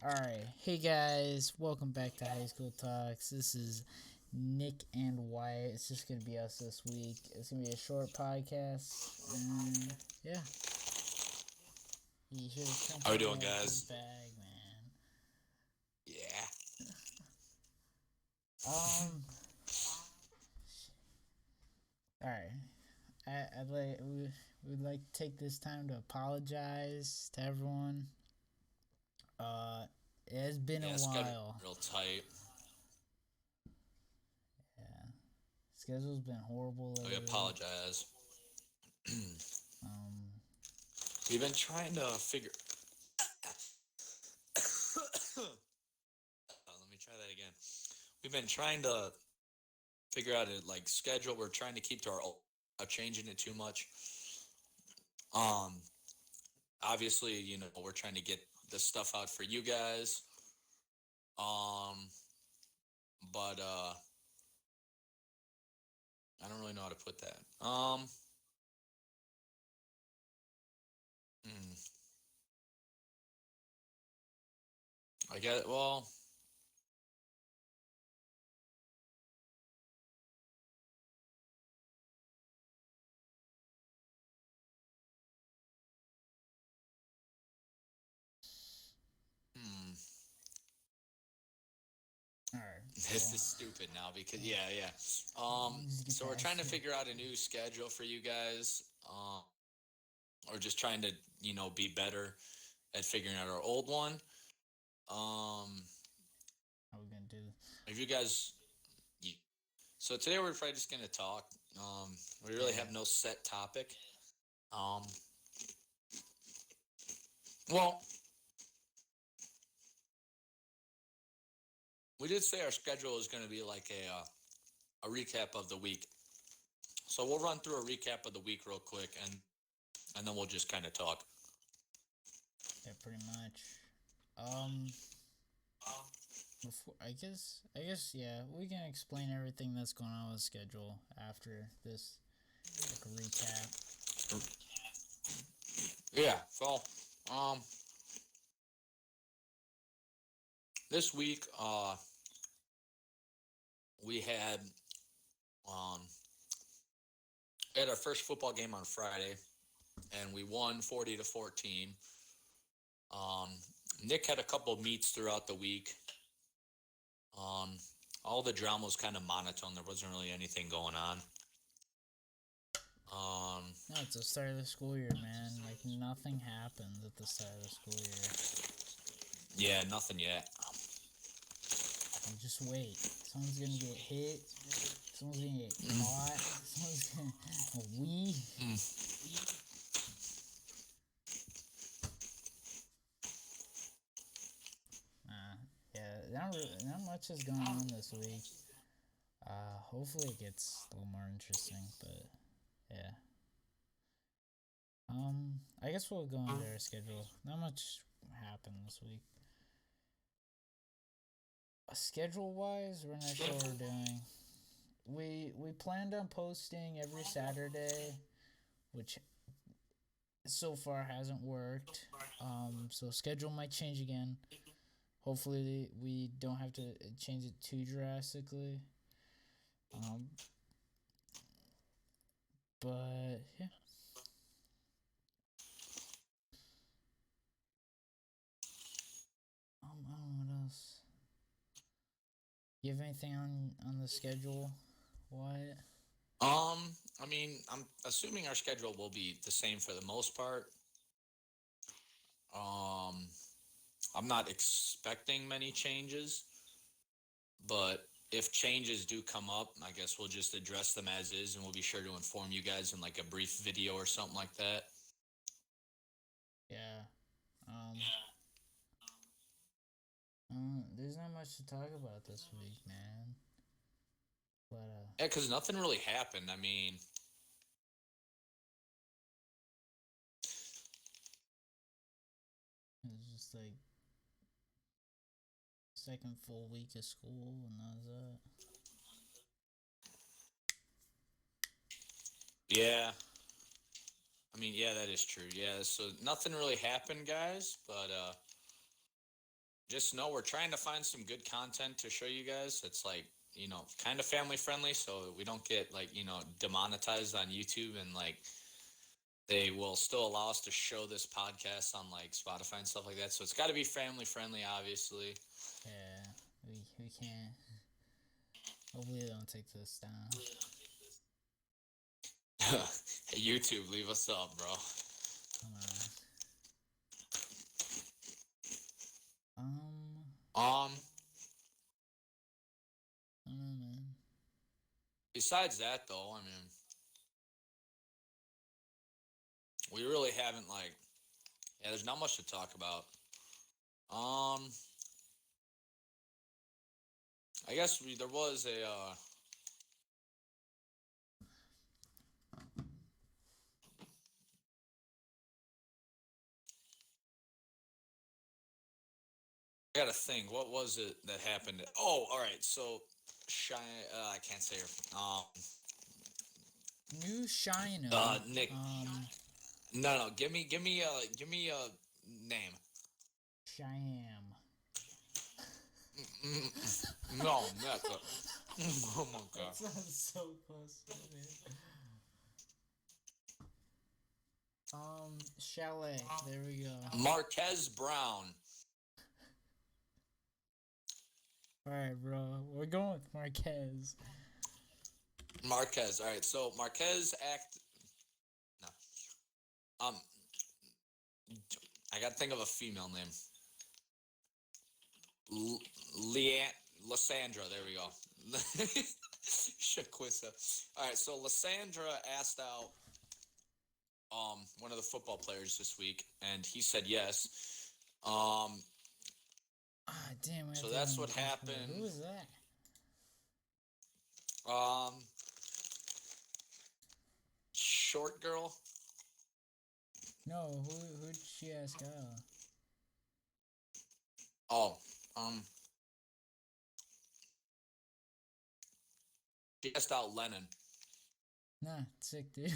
Alright, hey guys, welcome back to High School Talks. This is Nick and Wyatt. It's just gonna be us this week. It's gonna be a short podcast. And yeah, you hear the How we trumpet doing, going through the guys? bag, man. Yeah. Um, alright. I'd like we'd like to take this time to apologize to everyone. Uh, it has been a Yeah, schedule while. real tight. Yeah, schedule's been horrible We lately. apologize. Um, We've been trying to figure. Let me try that again. We've been trying to figure out a schedule. We're trying to keep to our changing it too much. Um, Obviously, we're trying to get the stuff out for you guys. Um, but I don't really know how to put that. Hmm, I get well. Hmm. alright, This so is stupid now because yeah. just get So we're trying past to it. figure out a new schedule for you guys. Or just trying to be better at figuring out our old one. Um, How we gonna do? if you guys, so today we're probably just gonna talk. We really Yeah, have no set topic. Um, well, we did say our schedule is going to be like a recap of the week. So we'll run through a recap of the week real quick, and then we'll just kind of talk. yeah, pretty much. Um, before yeah, we can explain everything that's going on with the schedule after this, like a recap. Yeah. So, um, this week, we um had our first football game on Friday, and we won 40-14. Um, Nick had a couple meets throughout the week. Um, all the drama was kind of monotone. There wasn't really anything going on. Um, No, it's the start of the school year, man. Like nothing happens at the start of the school year. yeah, nothing yet. You just wait. Someone's gonna get hit. Someone's gonna get caught. Someone's gonna we. Mm. Yeah, not much has gone on this week. Hopefully it gets a little more interesting, but yeah. I guess we'll go into our schedule. Not much happened this week. Schedule wise, we're not sure what we're doing. We planned on posting every Saturday, which so far hasn't worked. So schedule might change again. Hopefully we don't have to change it too drastically. Um, but yeah. I don't know what else. You have anything on the schedule? What? I mean, I'm assuming our schedule will be the same for the most part. Um, I'm not expecting many changes, but if changes do come up, I guess we'll just address them as is, and we'll be sure to inform you guys in like a brief video or something like that. Yeah. Um. There's not much to talk about this week, man. But Yeah, because nothing really happened. I mean, it's just like second full week of school, and that's it. yeah, I mean, yeah, that is true. Yeah, so nothing really happened, guys, but just know we're trying to find some good content to show you guys. It's like, kind of family friendly, so we don't get like, demonetized on YouTube, and like they will still allow us to show this podcast on like Spotify and stuff like that. So it's got to be family friendly, obviously. Yeah, we can't. Hopefully they don't take this down. Hey, YouTube, leave us up, bro. Come on. Um. I don't know, man. Besides that, though, I mean, we really haven't like. Yeah, there's not much to talk about. I guess there was a. I got to think. What was it that happened? Oh, all right. So, I can't say her. New Shino. Nick. No. Give me a name. Shyam. No, Nick. Oh my god. That sounds so close to me. Chalet. There we go. Marquez Brown. Alright, bro. We're going with Marquez. Marquez. All right. So Marquez No. I gotta think of a female name. Lysandra. There we go. Shaquissa. All right. So Lysandra asked out one of the football players this week, and he said yes. Damn. So that's what happened. Who was that? Short girl. No, who'd she ask out? Oh, she asked out Lennon. Nah, sick, dude.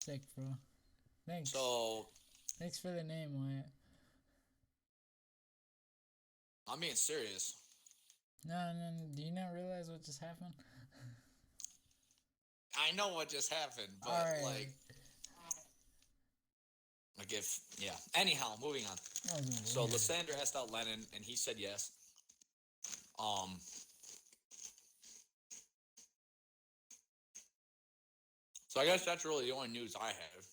Sick, bro. Thanks. So, Thanks for the name, Wyatt. I'm being serious. No, do you not realize what just happened? I know what just happened, but Alright. yeah. Anyhow, moving on. So Lysandra asked out Lennon, and he said yes. So I guess that's really the only news I have.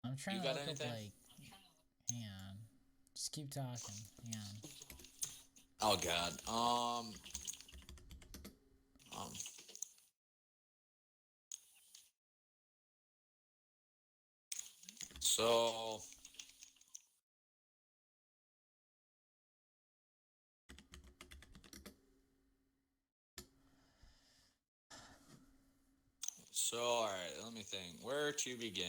I'm trying You to got look anything? up, like, hang on. Just keep talking. Hang on. Oh God. So all right. Let me think. Where to begin?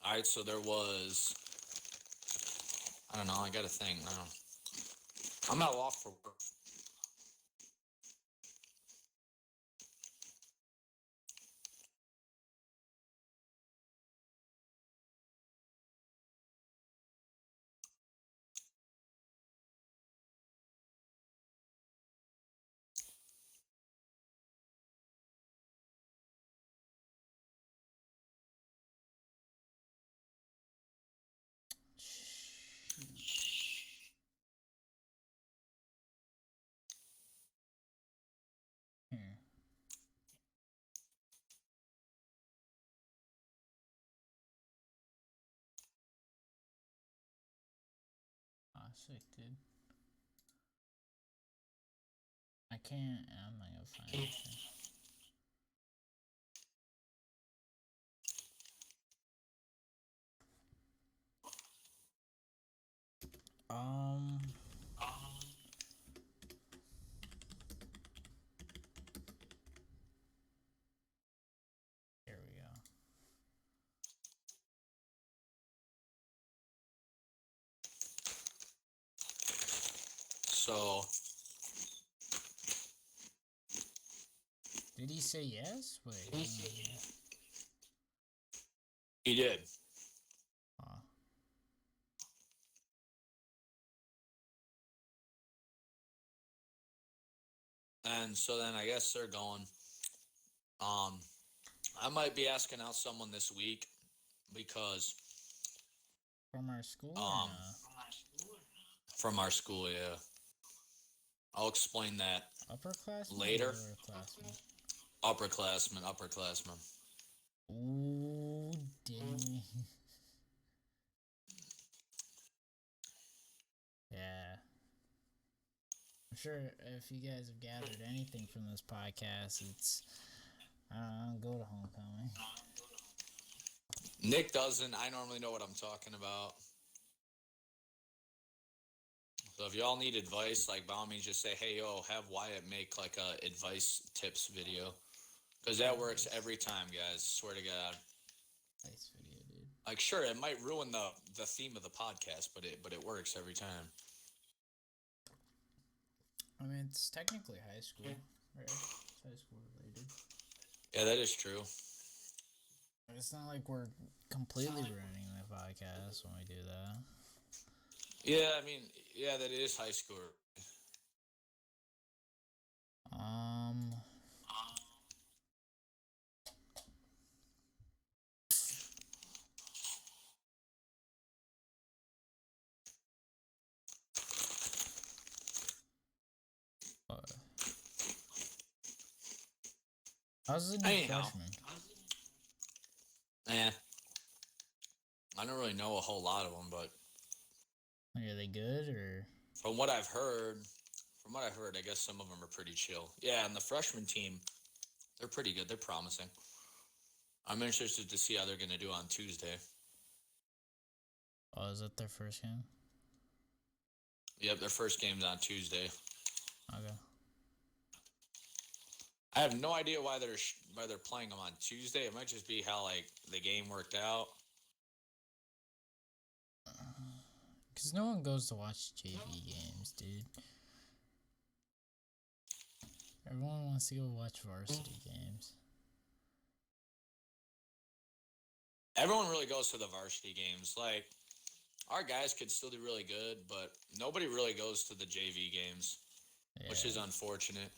All right. So there was. I don't know. I got to think. I don't know. I'm at a loss for work. Here. Sick, dude. I can't. I'm not gonna find anything. Here we go. So Did he say yes? Wait. he did. Huh. And so then I guess they're going. I might be asking out someone this week because From our school? Or um no? from our school, yeah. I'll explain that Upperclassmen? later. Or lowerclassmen? Upperclassmen. Ooh, dang. Yeah. I'm sure if you guys have gathered anything from this podcast, it's, I don't know, go to homecoming. Nick doesn't. I normally know what I'm talking about. So if y'all need advice, like by all means, just say, "Hey, yo, have Wyatt make like a advice tips video," because that works every time, guys. Swear to God. Nice video, dude. Like, sure, it might ruin the theme of the podcast, but it works every time. I mean, it's technically high school, right? It's high school related. Yeah, that is true. It's not like we're completely ruining the podcast when we do that. Yeah, I mean, yeah, that is high school. How's the new Anyhow. freshman? I don't really know a whole lot of them, but Like, are they good or? from what I've heard, I guess some of them are pretty chill. Yeah, and the freshman team, they're pretty good. They're promising. I'm interested to see how they're going to do on Tuesday. Oh, is that their first game? Yep, their first game's on Tuesday. Okay. I have no idea why they're playing them on Tuesday. It might just be how like the game worked out. Because no one goes to watch JV games, dude. Everyone wants to go watch varsity games. Everyone really goes to the varsity games. Like, our guys could still do really good, but nobody really goes to the JV games, which is unfortunate.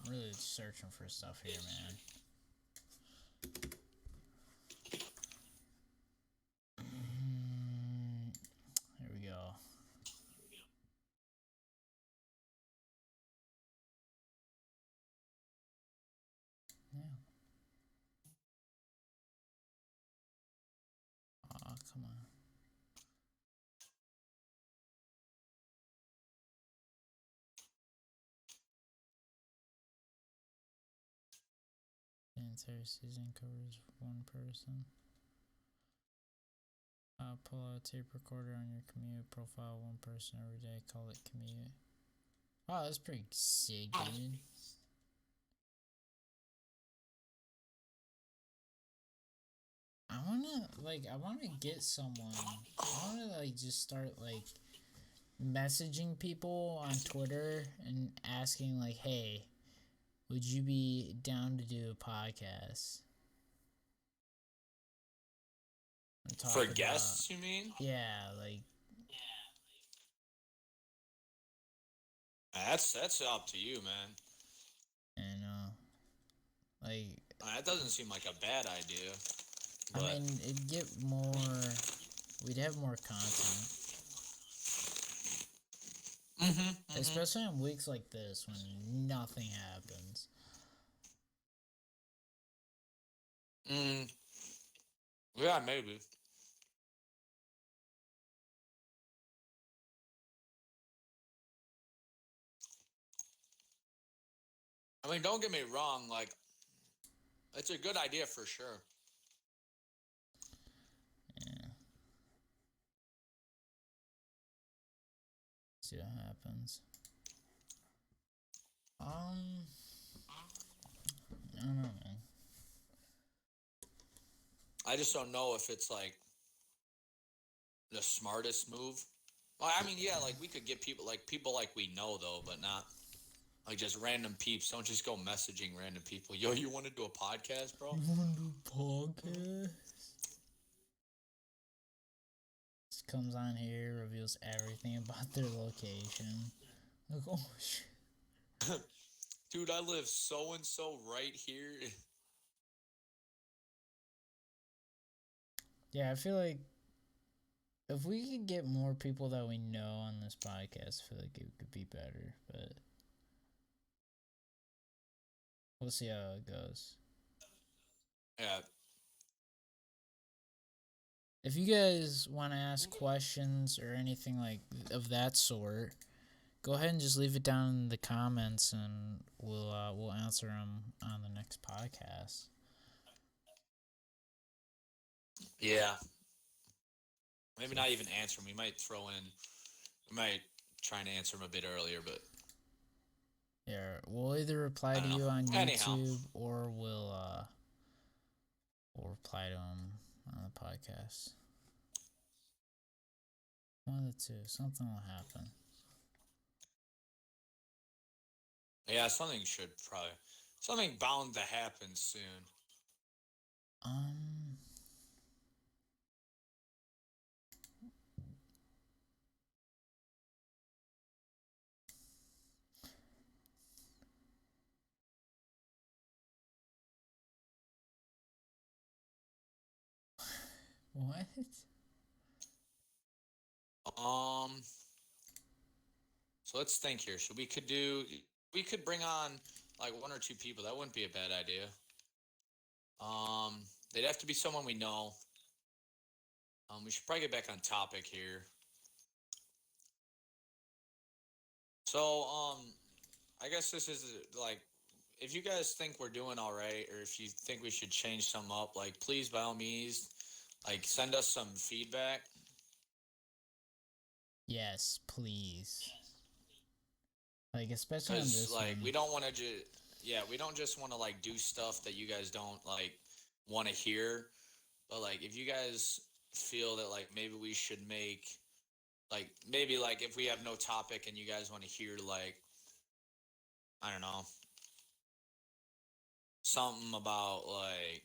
I'm really searching for stuff here, man. Here we go. Yeah. Aw, come on. The entire season covers one person. Pull out a tape recorder on your commute. Profile one person every day. Call it commute. Oh, that's pretty sick, dude. I wanna get someone. I wanna just start messaging people on Twitter and asking hey, would you be down to do a podcast? For guests, you mean? Yeah, That's up to you, man. And That doesn't seem like a bad idea. I mean, it'd get more. We'd have more content. Especially on weeks like this when nothing happens. Yeah, maybe. I mean, don't get me wrong. It's a good idea for sure. Yeah. See what happens. I don't know, man. I just don't know if it's like the smartest move. Well, I mean, yeah, like we could get people like we know though, but not like just random peeps. Don't just go messaging random people. Yo, you want to do a podcast, bro? You want to do a podcast? Just comes on here, reveals everything about their location. Like, oh shit. Dude, I live so and so right here. Yeah, I feel like if we could get more people that we know on this podcast, I feel like it could be better. But we'll see how it goes. Yeah. If you guys want to ask questions or anything like of that sort, go ahead and just leave it down in the comments, and we'll answer them on the next podcast. Yeah. Maybe not even answer them. We might we might try and answer them a bit earlier, but Yeah, we'll either reply to know. you on Anyhow. YouTube or we'll reply to them on the podcast. One of the two. Something will happen. Yeah, something bound to happen soon. What? So let's think here. So we could bring on like one or two people. That wouldn't be a bad idea. They'd have to be someone we know. We should probably get back on topic here. So, I guess this is like, if you guys think we're doing all right, or if you think we should change some up, like, please, by all means, like, send us some feedback. Yes, please. Like, especially on this like, one. we don't want to we don't just want to, like, do stuff that you guys don't, like, want to hear. But, like, if you guys feel that, like, maybe we should make, like, maybe, like, if we have no topic and you guys want to hear, like, I don't know, something about, like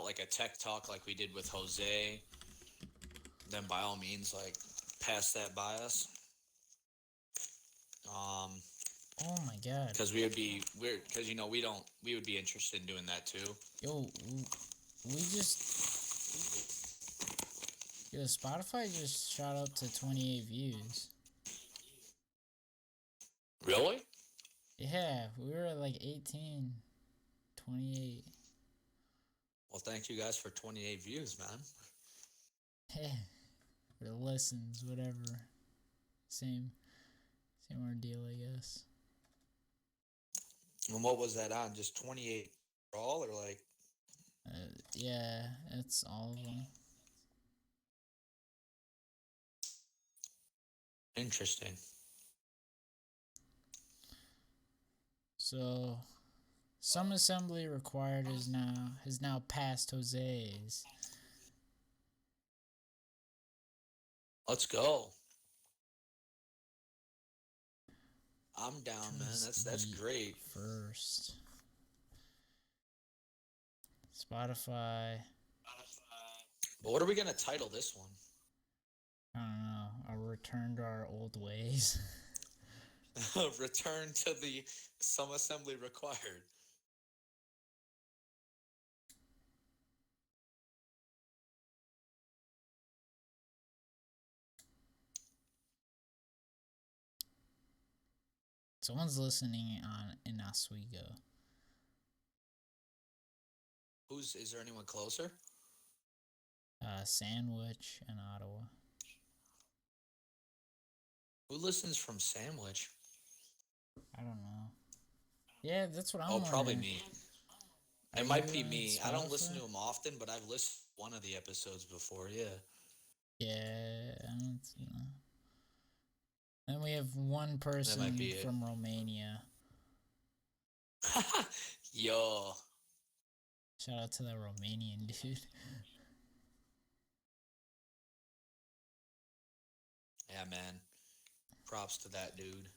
like a tech talk like we did with Jose, then by all means, like, pass that by us. Oh my god. Because we would be we would be interested in doing that too. Yo, Spotify just shot up to 28 views. Really? Yeah, we were at like 18, 28. Well, thank you guys for 28 views, man. Hey, or listens, whatever. Same ordeal, I guess. And what was that on? Just 28 all, or like? Yeah, it's all of them. Interesting. So, some assembly required has now passed Jose's. Let's go. I'm down, man. That's great. First. Spotify. But what are we gonna title this one? I don't know. A return to our old ways. Return to the some assembly required. Someone's listening in Oswego. Is there anyone closer? Sandwich and Ottawa. Who listens from Sandwich? I don't know. Yeah, that's what I'm wondering. Probably me. It might be me. I don't listen to them often, but I've listened to one of the episodes before, yeah. Yeah, I don't know. Then we have one person from Romania. Yo. Shout out to that Romanian dude. Yeah, man. Props to that dude.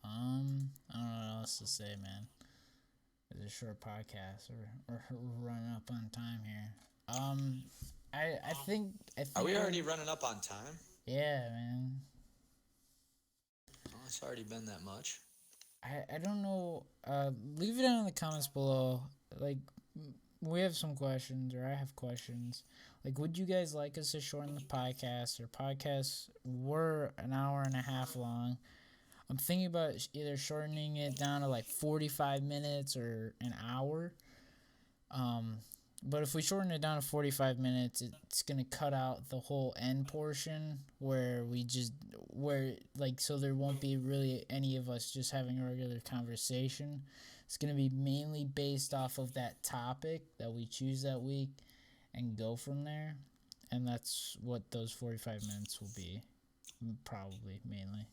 I don't know what else to say, man. It's a short podcast. We're running up on time here. I Are think we we're already running up on time? yeah, man. Oh, it's already been that much. I don't know. Leave it down in the comments below. Like, we have some questions, or I have questions. Like, would you guys like us to shorten the podcast? Or podcasts were an hour and a half long. I'm thinking about either shortening it down to like 45 minutes or an hour. Um, but if we shorten it down to 45 minutes, it's going to cut out the whole end portion where like, so there won't be really any of us just having a regular conversation. It's going to be mainly based off of that topic that we choose that week and go from there. And that's what those 45 minutes will be, probably mainly.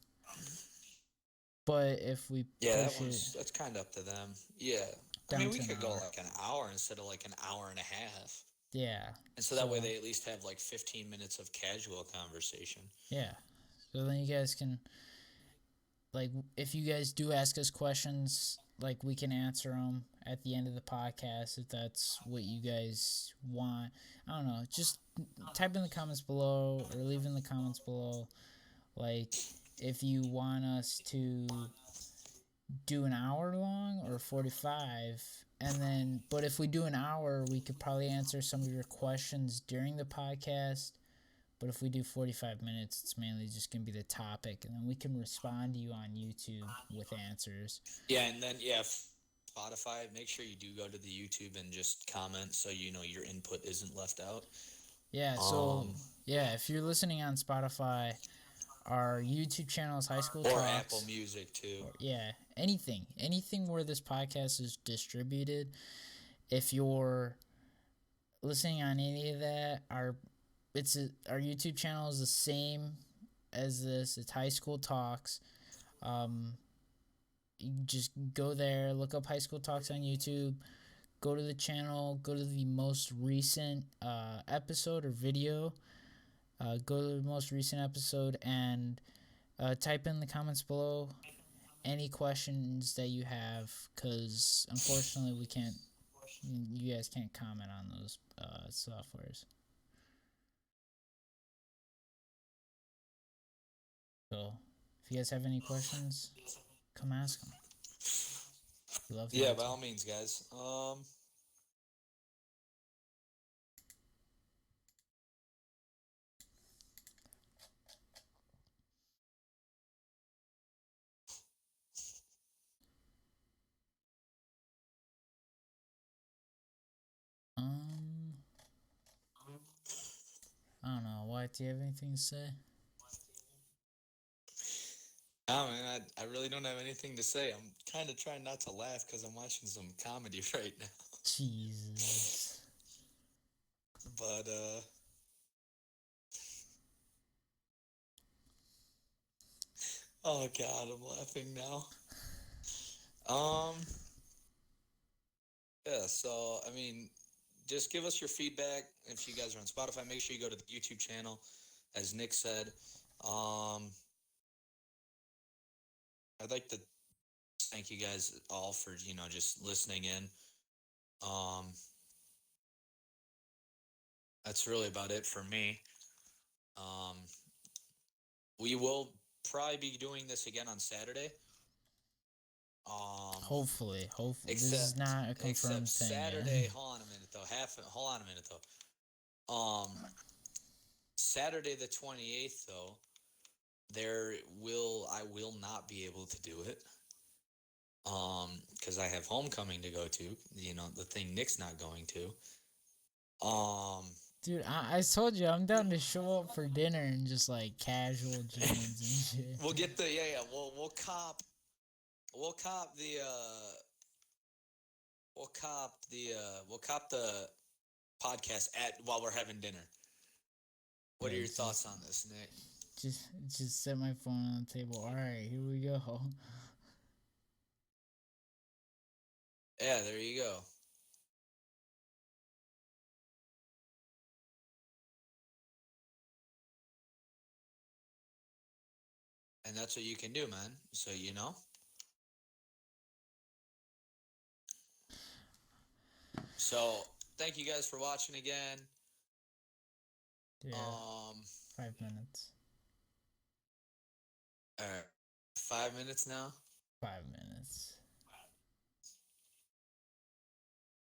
But if we Yeah, push it that's kind of up to them. Yeah. I down mean, we to an could go hour, like an hour instead of like an hour and a half. yeah. And so that way they at least have like 15 minutes of casual conversation. Yeah. So then you guys can, like, if you guys do ask us questions, like, we can answer them at the end of the podcast if that's what you guys want. I don't know. Just type in the comments below or leave in the comments below, like, if you want us to do an hour long or 45. And then, but if we do an hour, we could probably answer some of your questions during the podcast. But if we do 45 minutes, it's mainly just going to be the topic. And then we can respond to you on YouTube with answers. Yeah, and then, yeah, Spotify, make sure you do go to the YouTube and just comment so you know your input isn't left out. Yeah, so, yeah, if you're listening on Spotify, our YouTube channel is High School or Talks. Apple Music, too. Yeah, anything where this podcast is distributed. If you're listening on any of that, our YouTube channel is the same as this. It's High School Talks. You just go there, look up High School Talks on YouTube, go to the channel, go to the most recent episode or video, go to the most recent episode, and type in the comments below any questions that you have, because unfortunately you guys can't comment on those softwares. So if you guys have any questions, come ask them. We love to Yeah, answer. by all means, guys. I don't know. Why? Do you have anything to say? Oh, man, I really don't have anything to say. I'm kind of trying not to laugh because I'm watching some comedy right now. Jesus. But, oh, God, I'm laughing now. Yeah, so, I mean, just give us your feedback. If you guys are on Spotify, make sure you go to the YouTube channel, as Nick said. I'd like to thank you guys all for, just listening in. That's really about it for me. We will probably be doing this again on Saturday. Hopefully. This is not a confirmed thing. Saturday. Yet. Hold on a minute though. Hold on a minute though. Saturday the 28th though, I will not be able to do it. Because I have homecoming to go to. The thing Nick's not going to. Dude, I told you I'm down to show up for dinner and just like casual jeans and shit. We'll get the We'll cop the podcast while we're having dinner. What are your thoughts on this, Nick? Just set my phone on the table. All right, here we go. Yeah, there you go. And that's what you can do, man. So, you know. So, thank you guys for watching again. Yeah, Um, 5 minutes. all right, 5 minutes now. 5 minutes.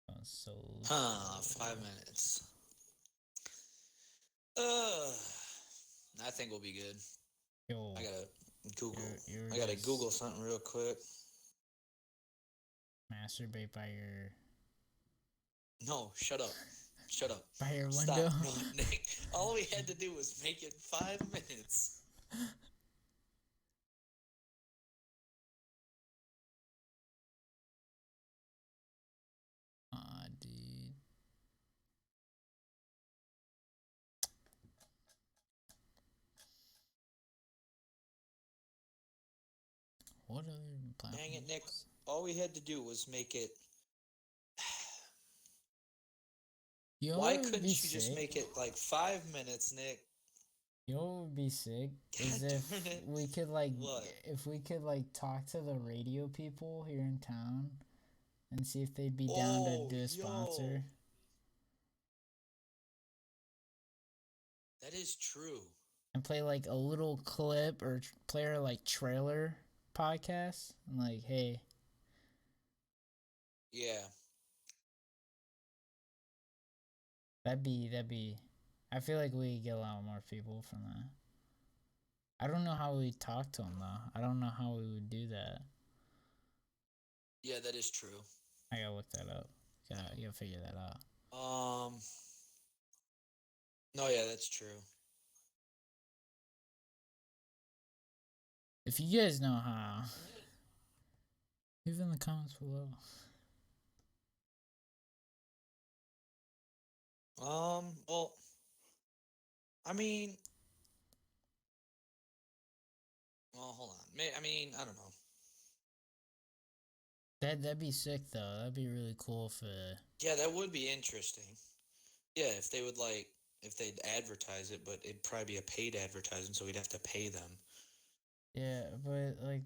Oh, so Huh, slow. 5 minutes. Uh, I think we'll be good. I Yo, gotta Google. you're I gotta just Google something real quick. masturbate No, shut up. Shut up. by your window. Stop. No, Nick. All we had to do was make it 5 minutes. Aw, dude. What other Dang it, Nick. platforms? All we had to do was make it. You know Why what would be couldn't you just sick? make it like 5 minutes, Nick? You know what would be sick is God if darn it. we could What? talk to the radio people here in town and see if they'd be down to Oh, do a yo. sponsor That is true. and play like a little clip or player like trailer podcast and like, hey, Yeah. that'd be. I feel like we get a lot more people from that. I don't know how we talk to them though. I don't know how we would do that. Yeah, that is true. I gotta look that up. You gotta figure that out. Um. No, yeah, that's true. If you guys know how, leave in the comments below. Well, I mean, well, hold on. I mean, I don't know. That'd be sick though. That'd be really cool if Yeah, that would be interesting. Yeah, if they would like, if they'd advertise it, but it'd probably be a paid advertisement, so we'd have to pay them. yeah, but like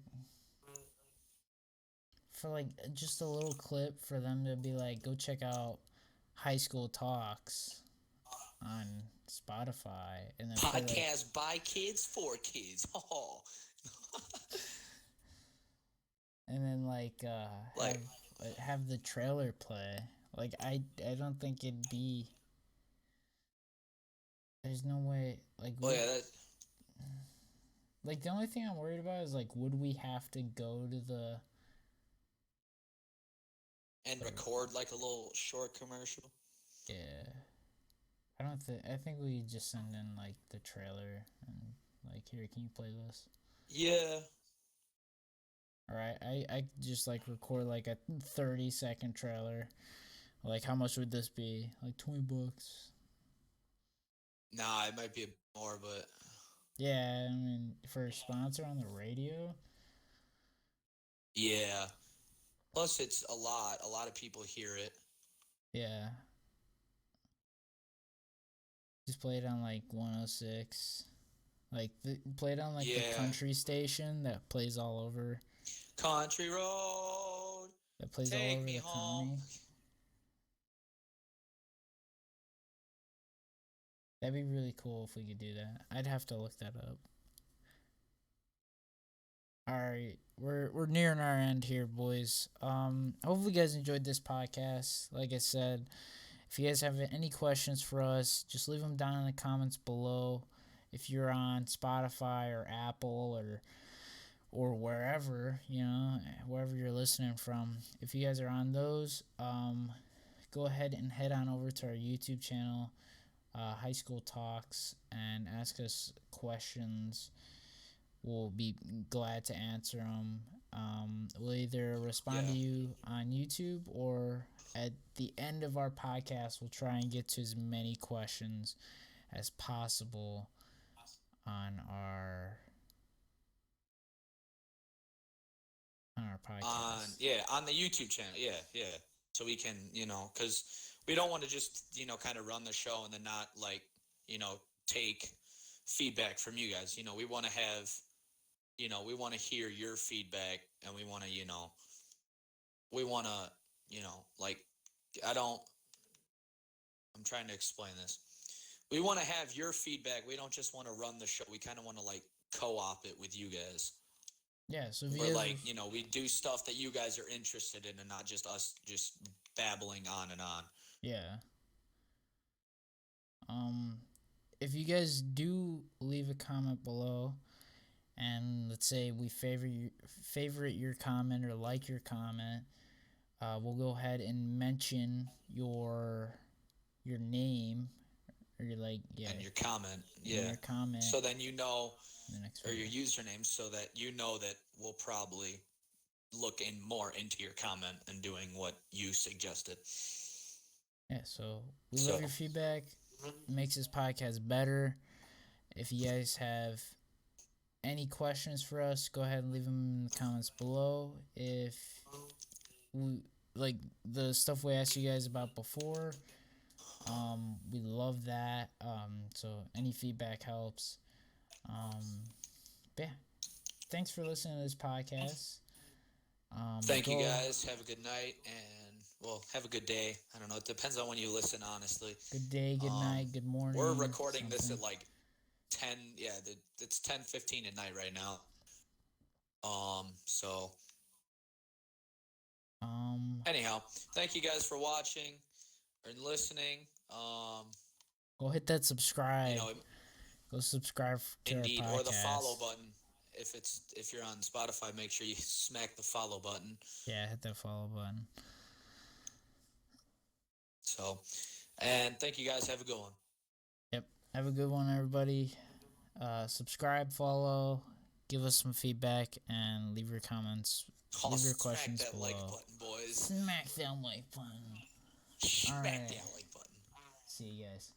for like just a little clip for them to be like, go check out High School Talks on Spotify, and then play like, Podcast by kids for kids. Oh, and then like, have the trailer play. Like I don't think it'd be. There's no way. oh yeah, that Like the only thing I'm worried about is like, would we have to go to the and record like a little short commercial. yeah. I don't think. I think we just send in like the trailer and like, here, can you play this? Yeah, All right, I just like record like a 30-second trailer. Like, how much would this be? Like $20. nah, it might be a bit more, but Yeah, I mean, for a sponsor on the radio. yeah. Plus, it's a lot. A lot of people hear it. Yeah, just play it on like 106. Like play it on like the Yeah, country station that plays all over. country road, That plays all take over me the home. county. That'd be really cool if we could do that. I'd have to look that up. All right, we're nearing our end here, boys. Hopefully you guys enjoyed this podcast. Like I said, if you guys have any questions for us, just leave them down in the comments below. If you're on Spotify or Apple or wherever, wherever you're listening from, if you guys are on those, go ahead and head on over to our YouTube channel, High School Talks, and ask us questions. We'll be glad to answer them. We'll either respond to Yeah. you on YouTube, or at the end of our podcast, we'll try and get to as many questions as possible on our podcast. on the YouTube channel. Yeah. So we can, because we don't want to just, kind of run the show and then not like, take feedback from you guys. We want to have, we want to hear your feedback, and we want to, like, I don't, I'm trying to explain this. We want to have your feedback. We don't just want to run the show. We kind of want to like co-op it with you guys. Yeah, so if you Where guys, like, we do stuff that you guys are interested in and not just us just babbling on and on. yeah. Um, if you guys do leave a comment below, and let's say we favorite your comment or like your comment, we'll go ahead and mention your name or your And your comment. Yeah. your comment So then in the next or video. your username, so that that we'll probably look in more into your comment and doing what you suggested. Yeah, so we love your feedback. It makes this podcast better. If you guys have any questions for us, go ahead and leave them in the comments below. If we like the stuff we asked you guys about before, we love that. So any feedback helps. Yeah, thanks for listening to this podcast. Thank you guys. Have a good night, and have a good day. I don't know. It depends on when you listen, honestly. Good day, good night, good morning. We're recording this something. at like 10. Yeah, it's 10:15 at night right now. So. Anyhow, thank you guys for watching and listening. Go hit that subscribe. Go subscribe to Indeed, our podcast. or the follow button. If you're on Spotify, make sure you smack the follow button. Yeah, hit that follow button. So, and thank you guys. Have a good one. Yep. Have a good one, everybody. Subscribe, follow, give us some feedback, and leave your comments. Leave your questions smack that below. like button, boys. Smack that like button. Smack that like button. See you guys.